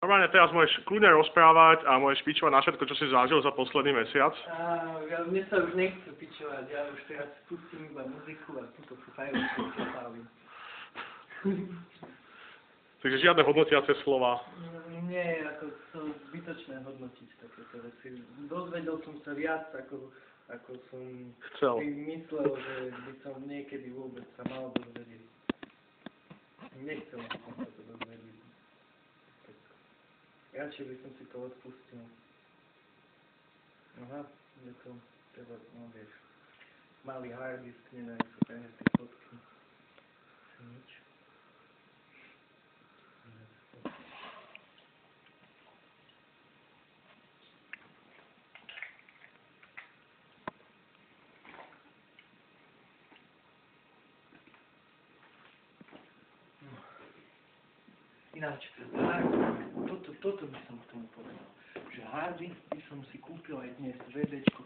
Normálne teraz môžeš kľudne rozprávať a môžeš pičovať na všetko, čo si zažil za posledný mesiac. Mne sa už nechce pičovať, ja už teraz pustím iba muziku a túto fajrovku zapálim. Takže žiadne hodnotiace slova. Nie, ako to zbytočné hodnotiť takéto veci. Dozvedel som sa viac, ako som si myslel, že by som niekedy vôbec sa mal dozvedieť. Nechcel som sa to dozvedieť. Radšej by som si to odpustil. Aha, je to teda, no vieš, malý hard disk, nedajú sa prehnať tie fotky. Nič. Ináč, toto by som k tomu povedal, že hardy by som si kúpil aj dnes VDčko